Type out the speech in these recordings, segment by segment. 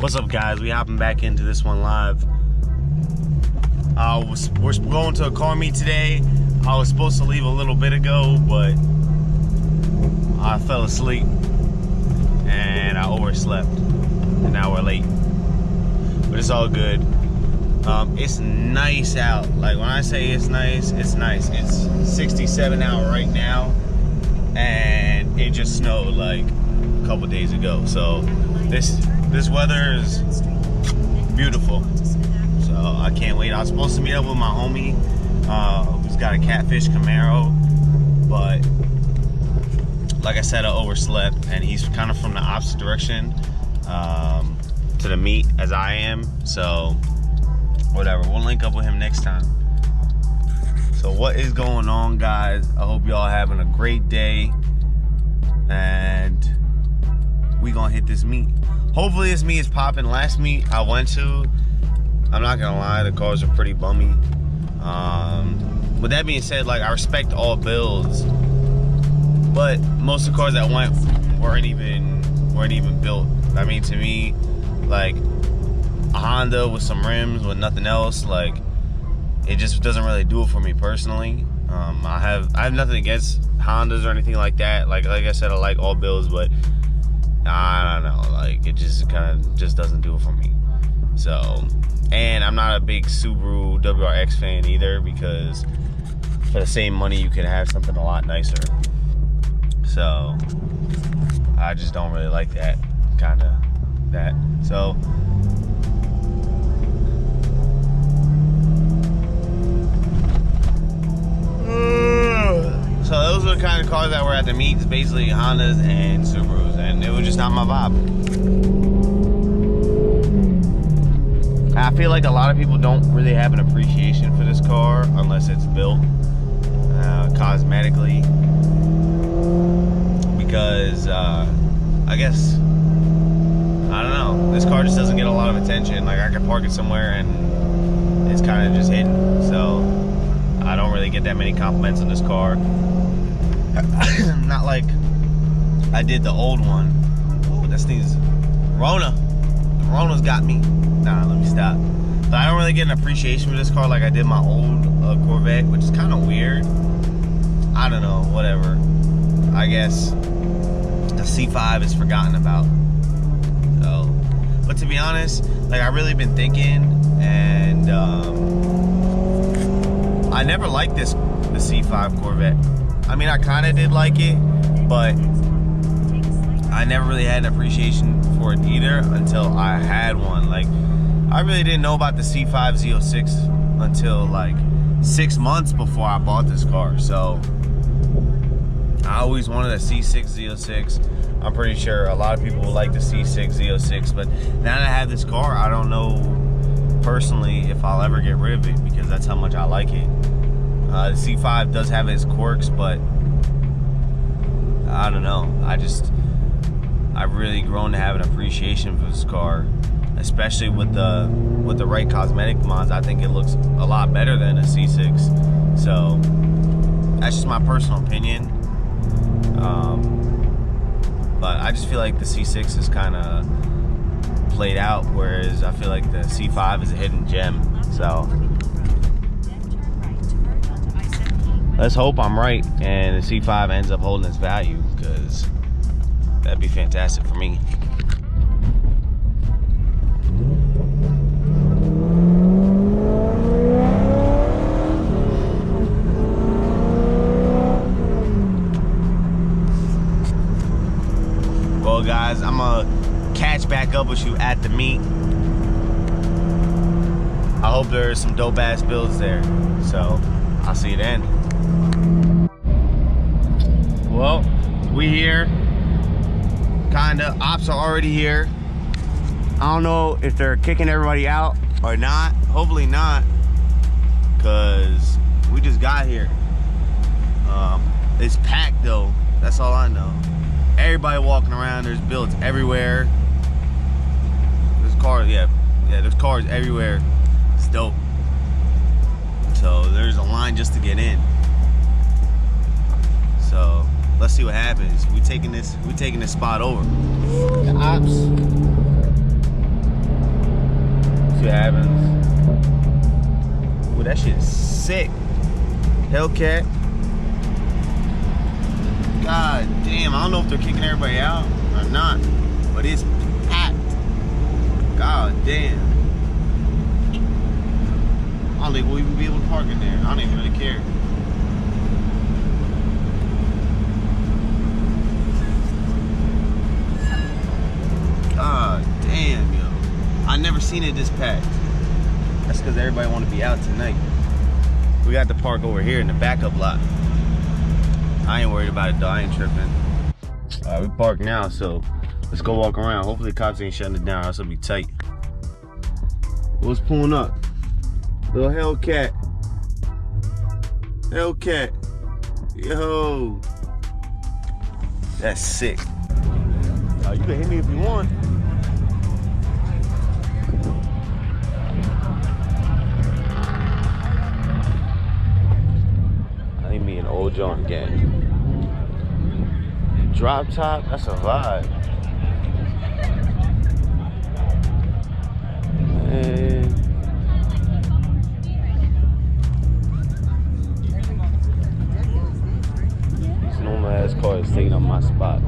What's up, guys? We hopping back into this one live. We're going to a car meet today. I was supposed to leave a little bit ago, but I fell asleep and I overslept, and now we're late. But it's all good. It's nice out. Like, when I say it's nice, it's nice. It's 67 out right now, and it just snowed like a couple days ago. So this weather is beautiful. So I can't wait. I was supposed to meet up with my homie who's got a Catfish Camaro, but like I said, I overslept, and he's kind of from the opposite direction to the meet as I am. So whatever, we'll link up with him next time. So what is going on, guys? I hope y'all having a great day, and we gonna hit this meet. Hopefully this meet is popping. Last meet I went to, I'm not gonna lie, the cars are pretty bummy. With that being said, like, I respect all builds, but most of the cars that went weren't even built. I mean, to me, like, a Honda with some rims with nothing else, like, it just doesn't really do it for me personally. I have nothing against Hondas or anything like that. Like I said, I like all builds, but I don't know, like, it just kind of just doesn't do it for me. So, and I'm not a big Subaru WRX fan either, because for the same money you could have something a lot nicer. So I just don't really like that that. So those are the kind of cars that were at the meets, basically Hondas and Subarus, and it was just not my vibe. I feel like a lot of people don't really have an appreciation for this car unless it's built cosmetically, because I guess, I don't know, this car just doesn't get a lot of attention. Like, I could park it somewhere and it's kind of just hidden, so I don't really get that many compliments on this car. Not like I did the old one. Oh, this thing's Rona. The Rona's got me. Nah, let me stop. But I don't really get an appreciation for this car like I did my old Corvette, which is kind of weird. I don't know, whatever. I guess the C5 is forgotten about. So, but to be honest, like, I really been thinking, and I never liked the C5 Corvette. I mean, I kind of did like it, but I never really had an appreciation for it either until I had one. Like, I really didn't know about the C5 Z06 until like 6 months before I bought this car. So I always wanted a C6 Z06. I'm pretty sure a lot of people like the C6 Z06, but now that I have this car, I don't know personally if I'll ever get rid of it, because that's how much I like it. The C5 does have its quirks, but I don't know. I've really grown to have an appreciation for this car, especially with the right cosmetic mods. I think it looks a lot better than a C6. So that's just my personal opinion. But I just feel like the C6 is kind of played out, whereas I feel like the C5 is a hidden gem. So let's hope I'm right and the C5 ends up holding its value, because that'd be fantastic for me. Well, guys, I'm gonna catch back up with you at the meet. I hope there's some dope ass builds there. So I'll see you then. Well, we here. Kinda. Ops are already here. I don't know if they're kicking everybody out or not. Hopefully not, because we just got here. It's packed though. That's all I know. Everybody walking around. There's builds everywhere. There's cars. Yeah, there's cars everywhere. It's dope. So there's a line just to get in. So let's see what happens. We taking this spot over. The ops That shit's sick. Hellcat. God damn, I don't know if they're kicking everybody out or not, but it's packed. God damn. I don't think we'll even be able to park in there. I don't even really care. God damn, yo. I never seen it this packed. That's because everybody want to be out tonight. We got to park over here in the backup lot. I ain't worried about it though, I ain't tripping. We parked now, so let's go walk around. Hopefully the cops ain't shutting it down, or else it'll be tight. What's pulling up? Little Hellcat. Hellcat. Yo. That's sick. You can hit me if you want. I think me and Old John gang. Drop top, that's a vibe. And these normal ass cars taking up my spot.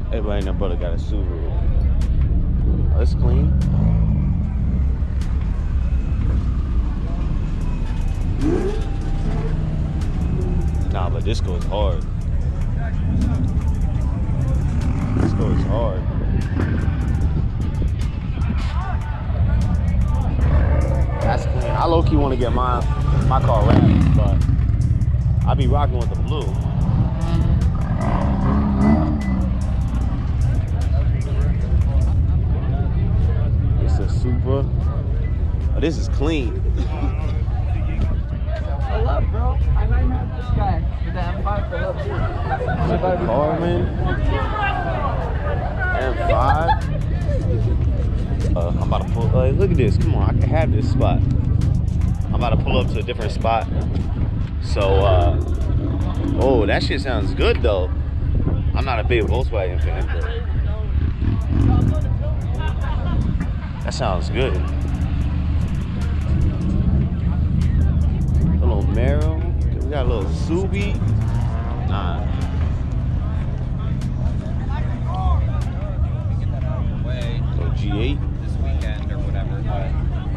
Everybody and their brother got a Subaru. Oh, it's clean. Nah, but this goes hard. This goes hard. That's clean. I low-key want to get my car wrapped, but I be rocking with the blue. It's a Supra. Oh, this is clean. I love, bro. I might have this guy with the M5 for love too. Carmen. M5. I'm about to pull. Look at this. Come on, I can have this spot. I'm about to pull up to a different spot. So, oh, that shit sounds good though. I'm not a big Volkswagen fan, but that sounds good. A little Mero. We got a little Subi. Nah. So G8. This weekend or whatever.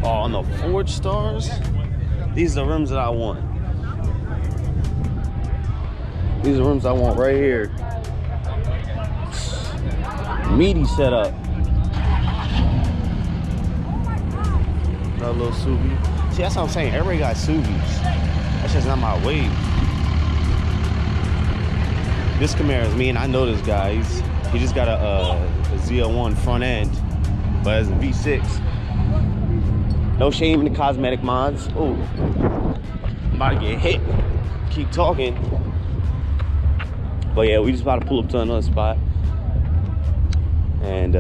Oh, on the Ford Stars. These are the rims that I want. These are the rims I want right here. Meaty setup. Got a little Subi. See, that's what I'm saying. Everybody got Subis. That's just not my wave. This Camaro is me, and I know this guy. He just got a Z01 front end, but it's a V6. No shame in the cosmetic mods. Oh, I'm about to get hit. Keep talking. But yeah, we just about to pull up to another spot and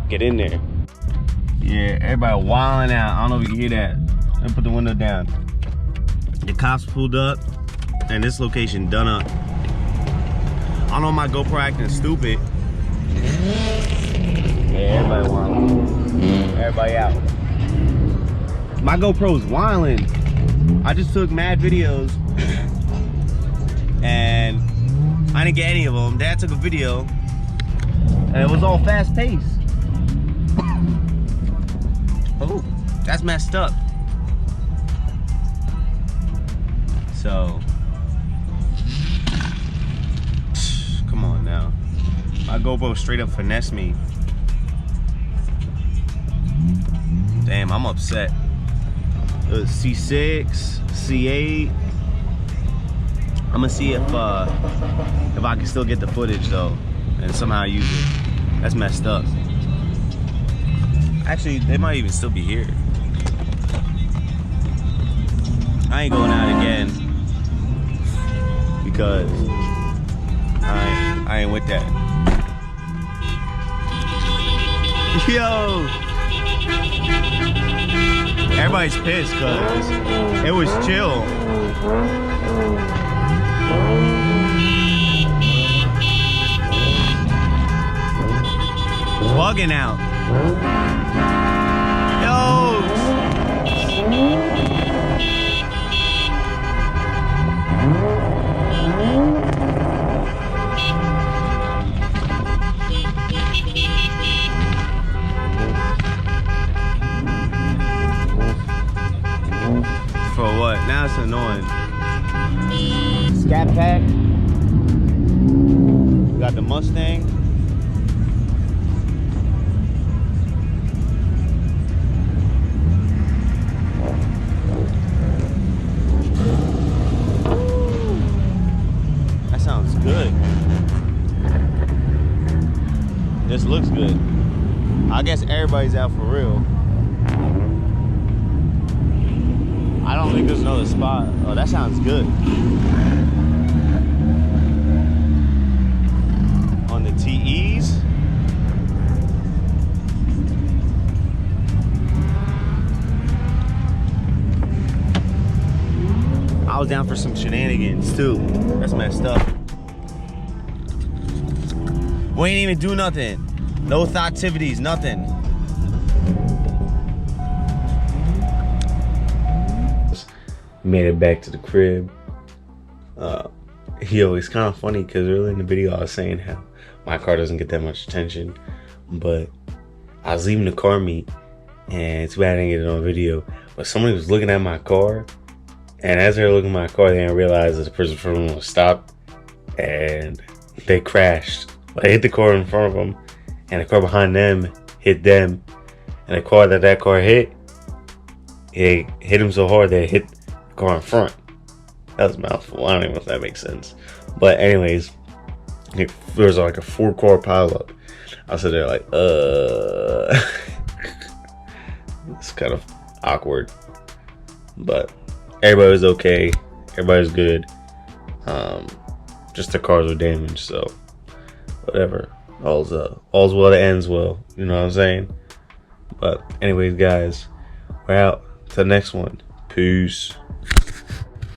get in there. Yeah, everybody wilding out. I don't know if you can hear that. Let me put the window down. The cops pulled up, and this location done up. I don't know, my GoPro acting stupid. Yeah, everybody wilding. Everybody out. My GoPro's wilding. I just took mad videos, and I didn't get any of them. Dad took a video, and it was all fast paced. Oh, that's messed up. So, come on now. My GoPro straight up finessed me. Damn, I'm upset. C6, C8. I'm gonna see if I can still get the footage though, and somehow use it. That's messed up. Actually, they might even still be here. I ain't going out again because I ain't with that. Yo! Everybody's pissed because it was chill. Bugging out. Yo! that's annoying. Scat Pack. We got the Mustang. That sounds good. This looks good. I guess everybody's out for real. I don't think there's another spot. Oh, that sounds good. On the TEs. I was down for some shenanigans too. That's messed up. We ain't even do nothing. No activities, nothing. Made it back to the crib. Yo, it's kind of funny because earlier in the video I was saying how my car doesn't get that much attention, but I was leaving the car meet, and it's bad I didn't get it on video, but somebody was looking at my car, and as they were looking at my car, they didn't realize that the person in front of them was stopped, and they crashed. They hit the car in front of them, and the car behind them hit them, and the car that car hit, it hit them so hard that it hit the car in front. That was a mouthful. I don't even know if that makes sense. But anyways, there was like a 4-car pileup. I was there like, it's kind of awkward. But everybody was okay. Everybody was good. Just the cars were damaged, so whatever. All's well that ends well. You know what I'm saying? But anyways, guys, we're out. To the next one. Peace.